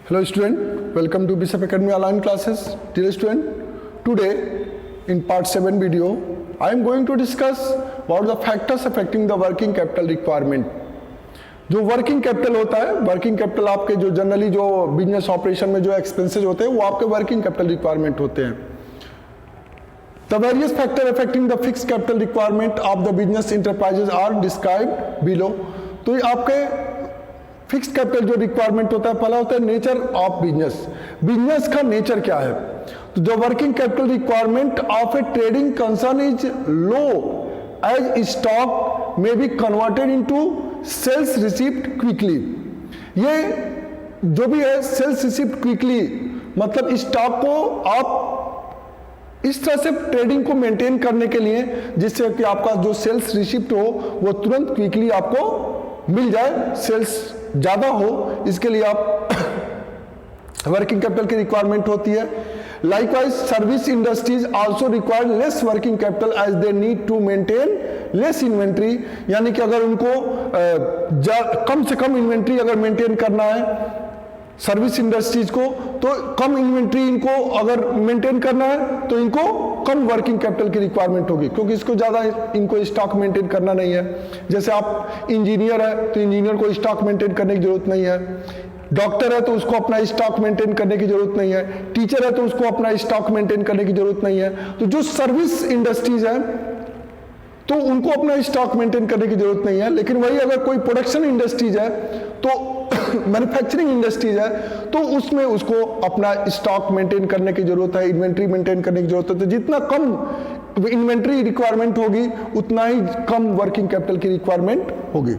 Hello student, welcome to Bishop Academy online classes. Dear student, today in part 7 video, I am going to discuss about the factors affecting the working capital requirement. जो working capital होता है, working capital आपके जो generally जो business operation में जो expenses होते हैं वो आपके वर्किंग कैपिटल रिक्वायरमेंट होते हैं. The various factors affecting the fixed capital requirement of the business enterprises are described below. तो ये आपके फिक्स्ड कैपिटल जो रिक्वायरमेंट होता है, पहला होता है नेचर ऑफ बिजनेस. बिजनेस का नेचर क्या है? तो जो working capital requirement of a trading concern is low as stock may be converted into sales received quickly. ये जो भी है सेल्स रिसीव्ड क्विकली मतलब स्टॉक को आप इस तरह से ट्रेडिंग को मेंटेन करने के लिए जिससे कि आपका जो सेल्स रिसीव्ड हो वो तुरंत क्विकली आपको मिल जाए, सेल्स ज्यादा हो, इसके लिए आप वर्किंग कैपिटल की रिक्वायरमेंट होती है. Likewise service industries also require less working capital as they need to maintain less inventory. यानी कि अगर उनको कम से कम इन्वेंट्री अगर मेंटेन करना है सर्विस इंडस्ट्रीज को, तो कम इन्वेंट्री इनको अगर मेंटेन करना है तो इनको कम वर्किंग कैपिटल की रिक्वायरमेंट होगी, क्योंकि इसको ज़्यादा इनको स्टॉक मेंटेन करना नहीं है. जैसे आप इंजीनियर है तो इंजीनियर को स्टॉक मेंटेन करने की जरूरत नहीं है, डॉक्टर है तो उसको अपना स्टॉक मेंटेन करने की जरूरत नहीं है, टीचर है तो उसको अपना स्टॉक मेंटेन करने की जरूरत नहीं है. तो जो सर्विस इंडस्ट्रीज है तो उनको अपना स्टॉक मेंटेन करने की जरूरत नहीं है. लेकिन वही अगर कोई प्रोडक्शन इंडस्ट्रीज है तो मैन्युफैक्चरिंग इंडस्ट्रीज है तो उसमें उसको अपना स्टॉक मेंटेन करने की जरूरत है, इन्वेंट्री मेंटेन करने की जरूरत है. तो जितना कम इन्वेंट्री रिक्वायरमेंट होगी उतना ही कम वर्किंग कैपिटल की रिक्वायरमेंट होगी.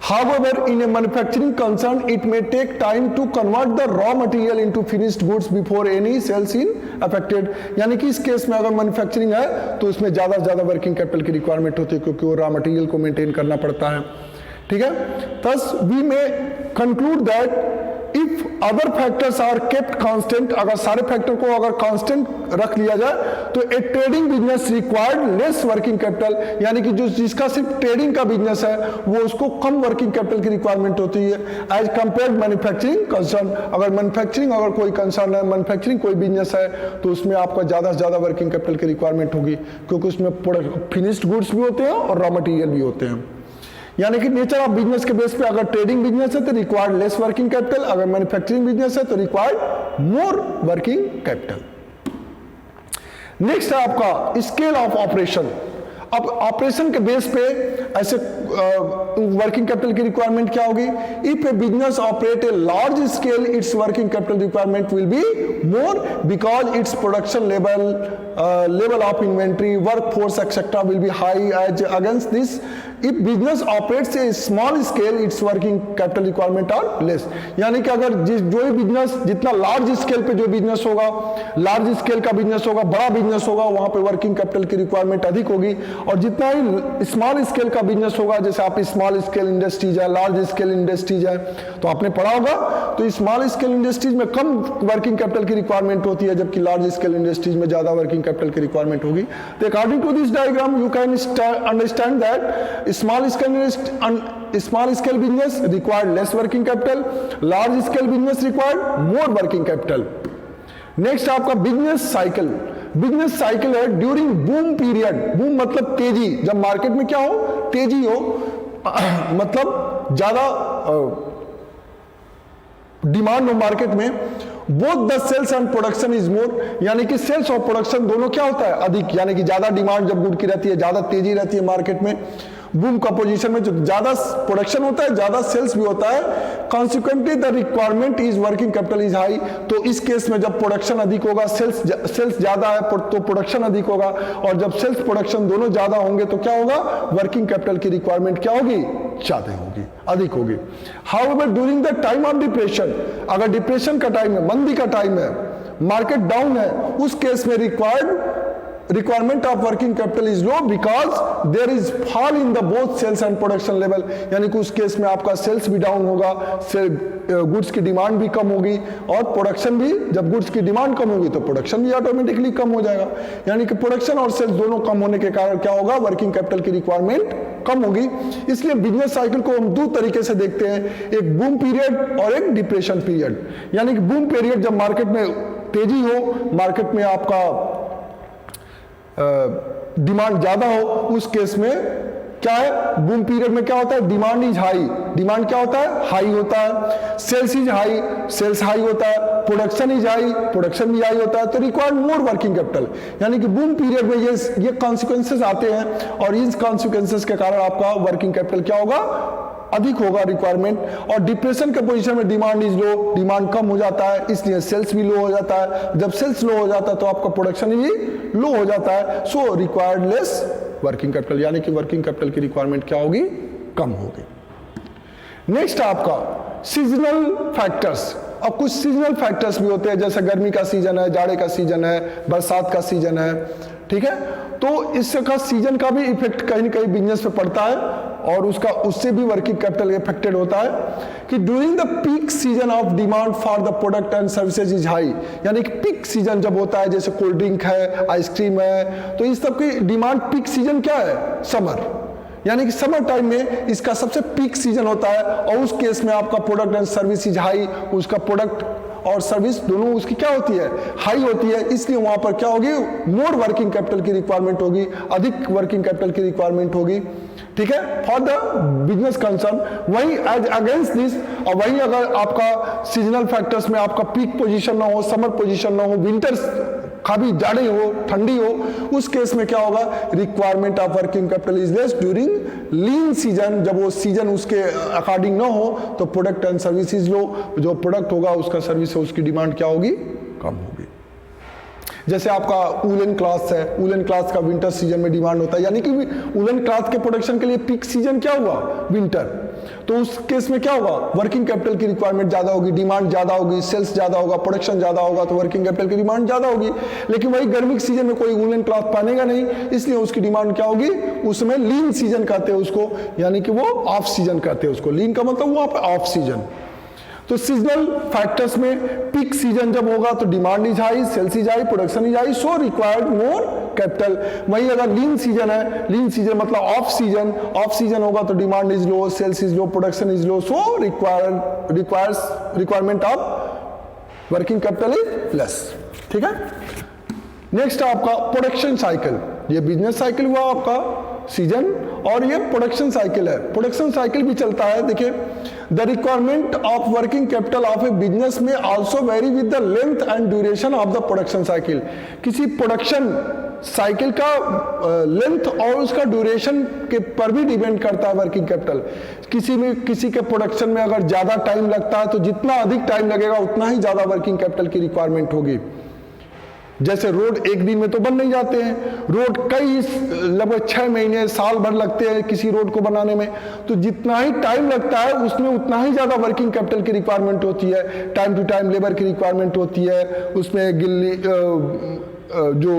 However, in a manufacturing concern, it may take time to convert the raw material into finished goods before any sales in affected. यानी कि इस केस में अगर मैन्युफैक्चरिंग है तो उसमें ज़्यादा से ज़्यादा वर्किंग कैपिटल की रिक्वायरमेंट होती है, क्योंकि वो रॉ मटेरियल को मेंटेन करना पड़ता है. ठीक है. Thus, we may conclude that if other factors are kept constant, अगर सारे फैक्टर को अगर कांस्टेंट रख लिया जाए तो a trading business required less working capital. यानी कि जो जिसका सिर्फ ट्रेडिंग का बिजनेस है वो उसको कम वर्किंग कैपिटल की रिक्वायरमेंट होती है एज कंपेयर मैन्युफैक्चरिंग कंसर्न. अगर मैन्युफैक्चरिंग अगर कोई कंसर्न है, मैन्युफैक्चरिंग कोई बिजनेस है तो उसमें आपका ज़्यादा से ज़्यादा वर्किंग कैपिटल की रिक्वायरमेंट होगी, क्योंकि उसमें फिनिश्ड गुड्स भी होते हैं और रॉ मटीरियल भी होते हैं. यानी कि नेचर ऑफ बिजनेस के बेस पे अगर ट्रेडिंग बिजनेस है तो रिक्वायर्ड लेस वर्किंग कैपिटल, अगर मैन्युफैक्चरिंग बिजनेस है तो required more working capital. Next है आपका स्केल ऑफ ऑपरेशन. अब ऑपरेशन के बेस पे ऐसे वर्किंग कैपिटल की रिक्वायरमेंट क्या होगी? If A business operate a large scale it's working capital requirement will be more because its production level of inventory, workforce etc. will be high as against this. If business operates a small scale, its working capital requirement are less. यानी कि अगर जो ही business जितना large scale पे जो business होगा, large scale का business होगा, बड़ा बिजनेस होगा, वहां पे वर्किंग कैपिटल की रिक्वायरमेंट अधिक होगी. और जितना ही स्मॉल स्केल का बिजनेस होगा, जैसे आप स्मॉल स्केल इंडस्ट्रीज है, लार्ज स्केल इंडस्ट्रीज है, तो आपने पढ़ा होगा तो स्मॉल स्केल इंडस्ट्रीज में कम वर्किंग कैपिटल की रिक्वायरमेंट होती है, जबकि लार्ज स्केल इंडस्ट्रीज में ज्यादा वर्किंग कैपिटल की रिक्वायरमेंट होगी. तो according to this diagram you can understand that small scale business required less working capital, large scale business required more working capital. Next आपका बिजनेस साइकिल. बिजनेस साइकिल है during boom period. Boom मतलब तेजी, जब market में क्या हो, तेजी हो, मतलब ज्यादा डिमांड हो मार्केट में, both the sales and production is more. यानी कि सेल्स और प्रोडक्शन दोनों क्या होता है, अधिक. यानी कि ज्यादा डिमांड जब गुड की रहती है, ज्यादा तेजी रहती है मार्केट में, बूम का पोजीशन में जो ज्यादा प्रोडक्शन होता है ज्यादा सेल्स भी होता है. Consequently the requirement is working capital is high. तो इस केस में जब प्रोडक्शन अधिक होगा, सेल्स ज्यादा है तो प्रोडक्शन अधिक होगा, और जब सेल्स प्रोडक्शन दोनों ज्यादा होंगे तो क्या होगा, वर्किंग कैपिटल की रिक्वायरमेंट क्या होगी, ज्यादा होगी, अधिक होगी. However during the time of depression, अगर डिप्रेशन का टाइम है, मंदी का टाइम है, मार्केट डाउन है, उस केस में required requirement of working capital is low because there is fall in the both sales and production level, यानी कि उस केस में आपका सेल्स भी डाउन होगा, गुड्स की डिमांड भी कम होगी और प्रोडक्शन भी, जब गुड्स की डिमांड कम होगी तो प्रोडक्शन भी ऑटोमेटिकली कम हो जाएगा, यानी कि प्रोडक्शन और सेल्स दोनों कम होने के कारण क्या होगा, वर्किंग कैपिटल की रिक्वायरमेंट कम होगी। इसलिए बिजनेस साइकिल को हम दो तरीके से देखते हैं, एक बूम पीरियड और एक डिप्रेशन पीरियड। यानी कि बूम पीरियड जब मार्केट में तेजी हो, मार्केट में आपका डिमांड ज्यादा हो, उस केस में क्या है, बूम पीरियड में क्या होता है, डिमांड इज हाई, डिमांड क्या होता है, हाई होता है, sales is high, sales high होता है, प्रोडक्शन इज हाई, प्रोडक्शन भी हाई होता है, तो रिक्वायर्ड मोर वर्किंग कैपिटल। यानी कि बूम पीरियड में ये कॉन्सिक्वेंसेस आते हैं और इन कॉन्सिक्वेंसेस के कारण आपका वर्किंग कैपिटल क्या होगा, अधिक होगा रिक्वायरमेंट। और डिप्रेशन के पोजीशन में डिमांड इज लो, डिमांड कम हो जाता है, इसलिए सेल्स भी लो हो जाता है, जब सेल्स लो हो जाता है तो आपका प्रोडक्शन भी लो हो जाता है, so required less working capital, यानी कि वर्किंग कैपिटल की रिक्वायरमेंट क्या होगी, कम होगी। नेक्स्ट आपका सीजनल फैक्टर्स। अब कुछ सीजनल फैक्टर्स भी होते हैं, जैसे गर्मी का सीजन है, जाड़े का सीजन है, बरसात का सीजन है, ठीक है, तो इसका सीजन का भी इफेक्ट कहीं ना कहीं बिजनेस पे पड़ता है और उससे भी वर्किंग कैपिटल इफेक्टेड होता है कि during the peak season of demand for the product and services is high, यानी कि पीक सीजन जब होता है, जैसे कोल्ड ड्रिंक है, आइसक्रीम है, तो इस सब की डिमांड पीक सीजन क्या है, समर, यानी कि समर टाइम में इसका सबसे पीक सीजन होता है और उस केस में आपका product and service is high, उसका प्रोडक्ट और सर्विस दोनों उसकी क्या होती है, हाई होती है, इसलिए वहां पर क्या होगी, मोर वर्किंग कैपिटल की रिक्वायरमेंट होगी, अधिक वर्किंग कैपिटल की रिक्वायरमेंट होगी, ठीक है, फॉर द बिजनेस कंसर्न। वहीं एज अगेंस्ट दिस, और वहीं अगर आपका सीजनल फैक्टर्स में आपका पीक पोजीशन ना हो, समर पोजीशन ना हो, विंटर्स काफी जाड़े हो, ठंडी हो, उस केस में क्या होगा, requirement of working capital is less during lean season, जब वो सीजन उसके अकॉर्डिंग ना हो तो product and service is low, जो प्रोडक्ट होगा उसका सर्विस है उसकी डिमांड क्या होगी, कम होगी। जैसे आपका वूलन क्लॉथ है, वूलन क्लॉथ का विंटर सीजन में डिमांड होता है, यानी कि वूलन क्लॉथ के प्रोडक्शन के लिए पीक सीजन क्या हुआ, विंटर, तो उस केस में क्या होगा, वर्किंग कैपिटल की रिक्वायरमेंट ज्यादा होगी, डिमांड ज्यादा होगी, सेल्स ज्यादा होगा, प्रोडक्शन ज्यादा होगा, तो वर्किंग कैपिटल की डिमांड ज्यादा होगी। लेकिन वही गर्मी के सीजन में कोई वूलन क्लॉथ पहनेगा नहीं, इसलिए उसकी डिमांड क्या होगी, उसमें लीन सीजन कहते हैं उसको, यानी कि वो ऑफ सीजन कहते हैं उसको, लीन का मतलब वहां पर ऑफ सीजन। तो सीजनल फैक्टर्स में पीक सीजन जब होगा तो demand is high, sales is high, production is high, so required more capital. वहीं अगर लीन सीजन है, लीन सीजन मतलब ऑफ सीजन, ऑफ सीजन होगा तो demand is low, sales is low, production is low, so requirement of working capital is less, ठीक है। Next आपका production cycle, ये बिजनेस साइकिल हुआ आपका सीजन, और ये प्रोडक्शन साइकिल है, प्रोडक्शन साइकिल भी चलता है। देखिए, the requirement of working capital of a business में also very with the length and duration of the production cycle. किसी प्रोडक्शन साइकिल का लेंथ और उसका ड्यूरेशन के पर भी डिपेंड करता है वर्किंग कैपिटल। किसी के प्रोडक्शन में अगर ज्यादा टाइम लगता है तो जितना अधिक टाइम लगेगा उतना ही ज्यादा वर्किंग कैपिटल की रिक्वायरमेंट होगी। जैसे रोड एक दिन में तो बन नहीं जाते हैं, रोड कई लगभग 6 महीने साल भर लगते हैं किसी रोड को बनाने में, तो जितना ही टाइम लगता है उसमें उतना ही ज्यादा वर्किंग कैपिटल की रिक्वायरमेंट होती है, टाइम टू टाइम लेबर की रिक्वायरमेंट होती है, उसमें जो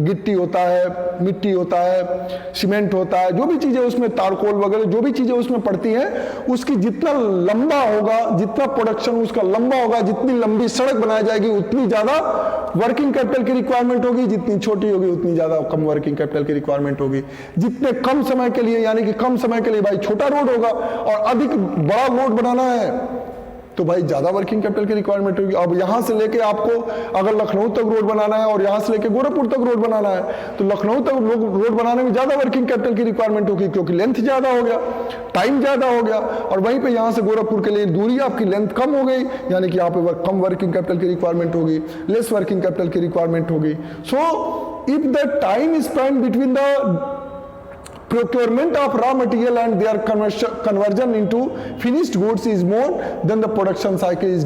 गिट्टी होता है, मिट्टी होता है, सीमेंट होता है, जो भी चीजें उसमें, तारकोल वगैरह जो भी चीजें उसमें पड़ती हैं, उसकी जितना लंबा होगा, जितना प्रोडक्शन उसका लंबा होगा, जितनी लंबी सड़क बनाई जाएगी उतनी ज्यादा वर्किंग कैपिटल की रिक्वायरमेंट होगी, जितनी छोटी होगी उतनी ज्यादा कम वर्किंग कैपिटल की रिक्वायरमेंट होगी। जितने कम समय के लिए, यानी कि कम समय के लिए भाई छोटा रोड होगा और अधिक बड़ा रोड बनाना है तो भाई ज्यादा वर्किंग कैपिटल की रिक्वायरमेंट होगी। अब यहां से लेके आपको अगर लखनऊ तक रोड बनाना है और यहां से लेके गोरखपुर तक रोड बनाना है तो लखनऊ तक रोड बनाने में ज्यादा वर्किंग कैपिटल की रिक्वायरमेंट होगी, क्योंकि लेंथ ज्यादा हो गया, टाइम ज्यादा हो गया, और वहीं पे यहां से गोरखपुर के लिए दूरी आपकी लेंथ कम हो गई, यानी कि यहाँ पे कम वर्किंग कैपिटल की रिक्वायरमेंट होगी, लेस वर्किंग कैपिटल की रिक्वायरमेंट होगी। So if the time spend between the procurement of raw material and their conversion into finished goods is more than the production cycle is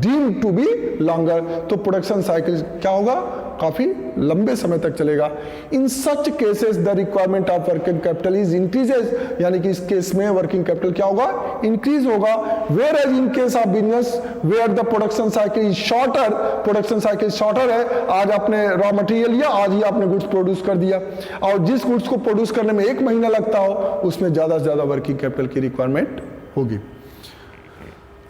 deemed to be longer, तो production cycle क्या होगा, काफी लंबे समय तक चलेगा। In such cases the requirement of working capital is increases, यानी कि इस केस में वर्किंग कैपिटल क्या होगा, इंक्रीज होगा। Whereas in case of business where the production cycle is shorter, production cycle shorter है, आज आपने रॉ मटेरियल लिया, आज ही आपने गुड्स प्रोड्यूस कर दिया, और जिस गुड्स को प्रोड्यूस करने में 1 महीना लगता हो उसमें ज्यादा से ज्यादा वर्किंग कैपिटल की रिक्वायरमेंट होगी।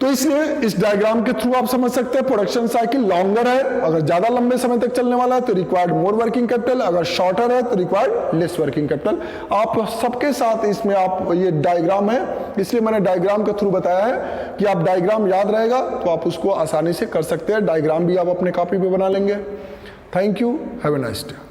तो इसलिए इस डायग्राम के थ्रू आप समझ सकते हैं प्रोडक्शन साइकिल लॉन्गर है, अगर ज्यादा लंबे समय तक चलने वाला है तो रिक्वायर्ड मोर वर्किंग कैपिटल, अगर शॉर्टर है तो रिक्वायर्ड लेस वर्किंग कैपिटल। आप सबके साथ इसमें आप ये डायग्राम है, इसलिए मैंने डायग्राम के थ्रू बताया है कि आप डायग्राम याद रहेगा तो आप उसको आसानी से कर सकते हैं। डायग्राम भी आप अपने कॉपी पे बना लेंगे। Thank you, have a nice day.